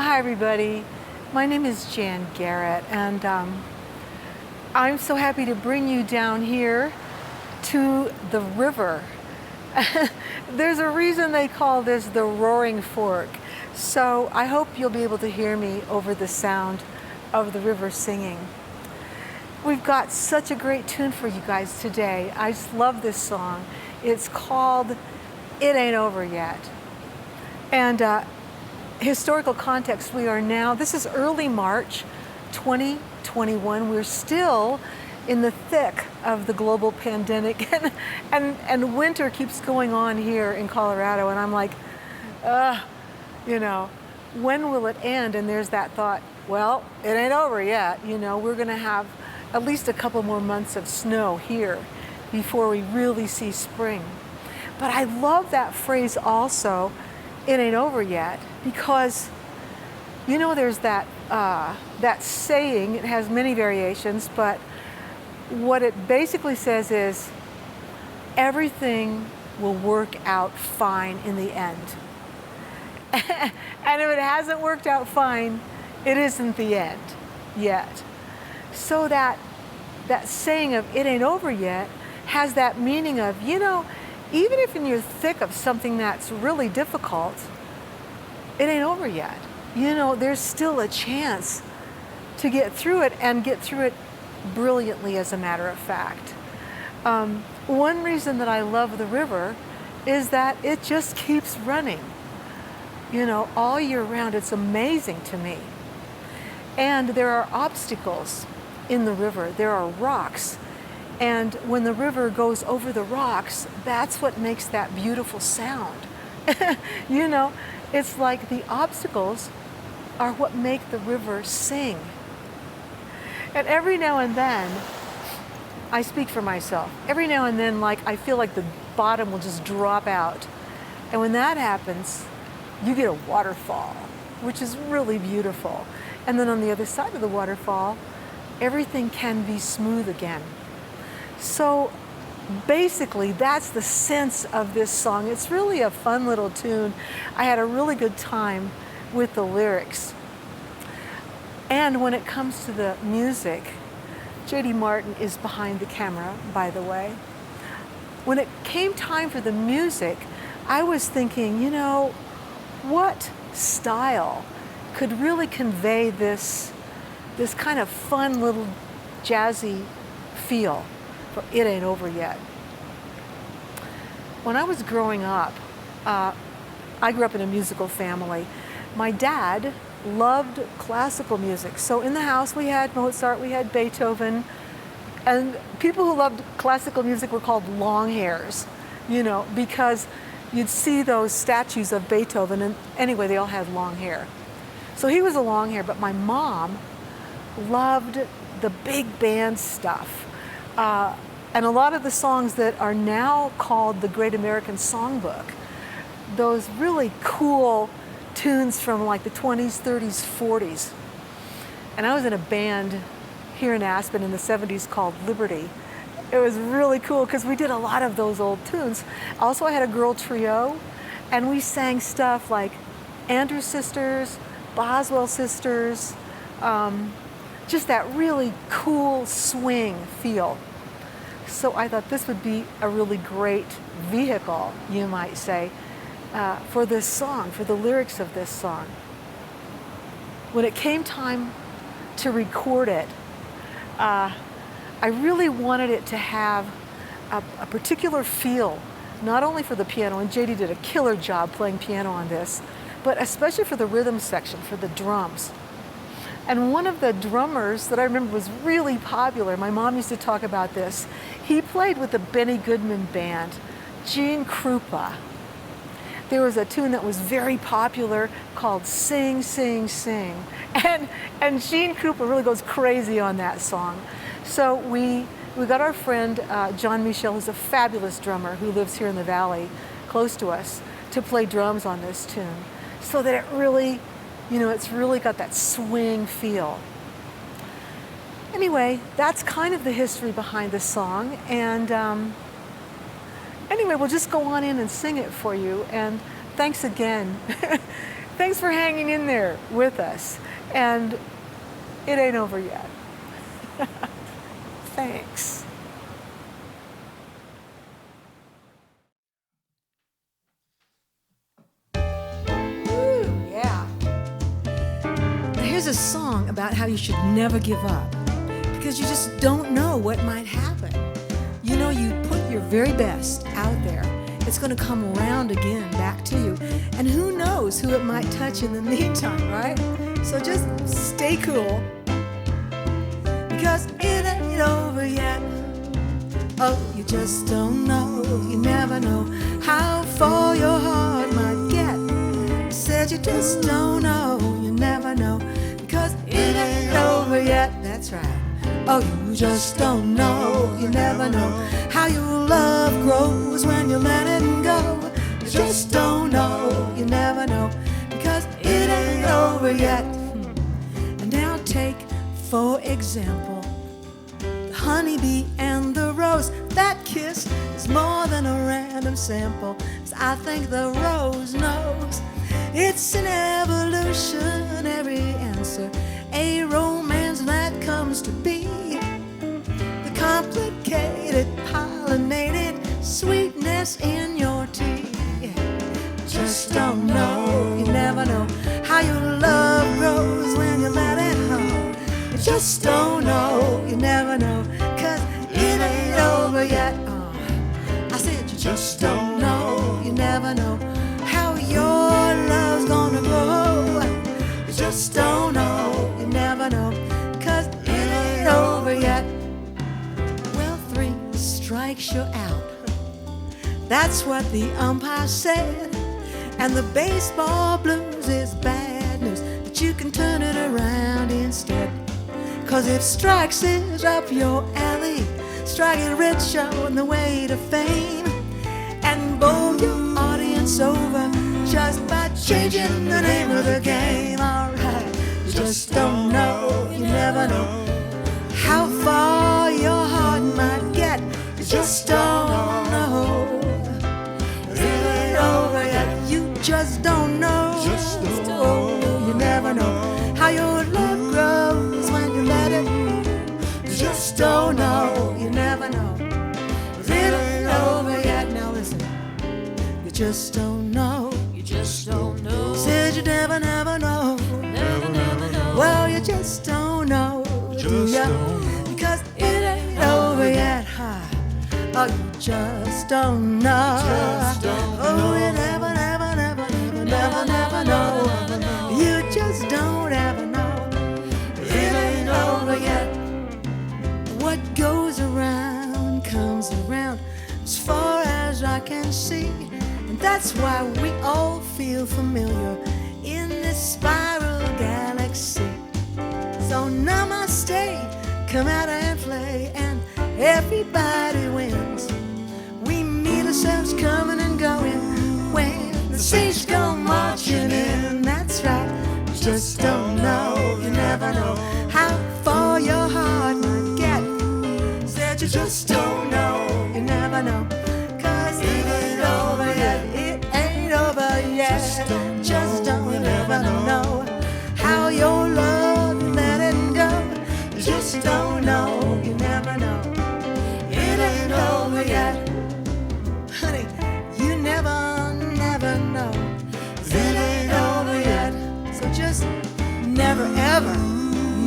Hi, everybody. My name is Jan Garrett, and I'm so happy to bring you down here to the river. There's a reason they call this the Roaring Fork, so I hope you'll be able to hear me over the sound of the river singing. We've got such a great tune for you guys today. I just love this song. It's called It Ain't Over Yet. And historical context, this is early March 2021. We're still in the thick of the global pandemic, and winter keeps going on here in Colorado, and I'm like, when will it end? And there's that thought, well, it ain't over yet. We're gonna have at least a couple more months of snow here before we really see spring. But I love that phrase also, it ain't over yet, because there's that saying. It has many variations, but what it basically says is everything will work out fine in the end. And if it hasn't worked out fine, it isn't the end yet. So that saying of it ain't over yet has that meaning of, even if in your thick of something that's really difficult, it ain't over yet. There's still a chance to get through it, and get through it brilliantly, as a matter of fact. One reason that I love the river is that it just keeps running, all year round. It's amazing to me. And there are obstacles in the river. There are rocks. And when the river goes over the rocks, that's what makes that beautiful sound. It's like the obstacles are what make the river sing. And every now and then, I speak for myself, every now and then, I feel like the bottom will just drop out. And when that happens, you get a waterfall, which is really beautiful. And then on the other side of the waterfall, everything can be smooth again. So basically, that's the sense of this song. It's really a fun little tune. I had a really good time with the lyrics. And when it comes to the music, JD Martin is behind the camera, by the way. When it came time for the music, I was thinking, what style could really convey this kind of fun little jazzy feel for It Ain't Over Yet. When I was growing up, I grew up in a musical family. My dad loved classical music. So in the house we had Mozart, we had Beethoven, and people who loved classical music were called long hairs, because you'd see those statues of Beethoven, and anyway, they all had long hair. So he was a long hair, but my mom loved the big band stuff. And a lot of the songs that are now called the Great American Songbook, those really cool tunes from the 20s, 30s, 40s. And I was in a band here in Aspen in the 70s called Liberty. It was really cool because we did a lot of those old tunes. Also, I had a girl trio, and we sang stuff like Andrews Sisters, Boswell Sisters, just that really cool swing feel. So I thought this would be a really great vehicle, you might say, for this song, for the lyrics of this song. When it came time to record it, I really wanted it to have a particular feel, not only for the piano, and JD did a killer job playing piano on this, but especially for the rhythm section, for the drums. And one of the drummers that I remember was really popular, my mom used to talk about this, he played with the Benny Goodman Band, Gene Krupa. There was a tune that was very popular called Sing, Sing, Sing. And Gene Krupa really goes crazy on that song. So we got our friend John Michel, who's a fabulous drummer who lives here in the valley close to us, to play drums on this tune, so that it really, it's really got that swing feel. Anyway, that's kind of the history behind this song. And anyway, we'll just go on in and sing it for you. And thanks again Thanks for hanging in there with us. And it ain't over yet. Thanks. Woo, yeah. Here's a song about how you should never give up, because you just don't know what might happen. You know, you put your very best out there. It's going to come around again back to you. And who knows who it might touch in the meantime, right? So just stay cool, because it ain't over yet. Oh, you just don't know, you never know how far your heart might get. Said you just don't know, you never know, because it ain't over yet. That's right. Oh, you just don't know, you never know how your love grows when you let it go. You just don't know, you never know, because it ain't over yet. And now take, for example, the honeybee and the rose. That kiss is more than a random sample, 'cause I think the rose knows it's an evolutionary answer, a romance that comes to be. The complicated, pollinated sweetness in your tea. Just don't know, you never know how your love grows when you let it go. You just don't know, you never know, 'cause it ain't over yet. I said you just don't know, you never know how your love's gonna grow. You just don't know, you never know, 'cause it ain't over yet. Well, 3 strikes you out. That's what the umpire said. And the baseball blues is bad news, but you can turn it around instead. 'Cause if strikes is up your alley, strike it rich, showing the way to fame, and bowl your audience over just by changing the name of the game. Alright, you just don't know, you never know how far your heart might get. You just don't know, it ain't over yet. You just don't know, you never know how your love grows when you let it. You just don't know, you never know, it ain't over yet. Now listen, you just don't know, you just don't know. Said you never know, never know. Well, you just don't know, do ya? Because it ain't over yet. Oh, you just don't know. Oh, you never know. You just don't ever know. It ain't over yet. What goes around comes around, as far as I can see. And that's why we all feel familiar in this spiral galaxy. So namaste, come out and play, and everybody wins. We meet ourselves coming and going when the saints go marching in. That's right, you just don't know, you never know how far your heart might get. Said you just don't know, you never know, 'cause it ain't over yet. It ain't over yet. Just don't ever know how your love let it go. You just don't know, you never know. It ain't over yet. Honey, you never know. It ain't over yet. So just never ever,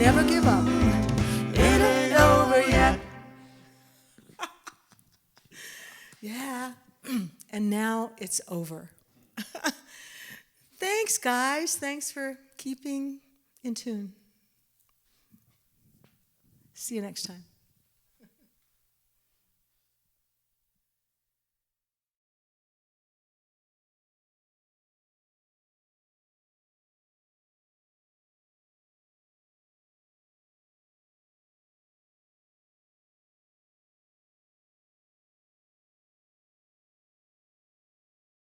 never give up. It ain't over yet. Yeah. And now it's over. Thanks, guys. Thanks for keeping in tune. See you next time.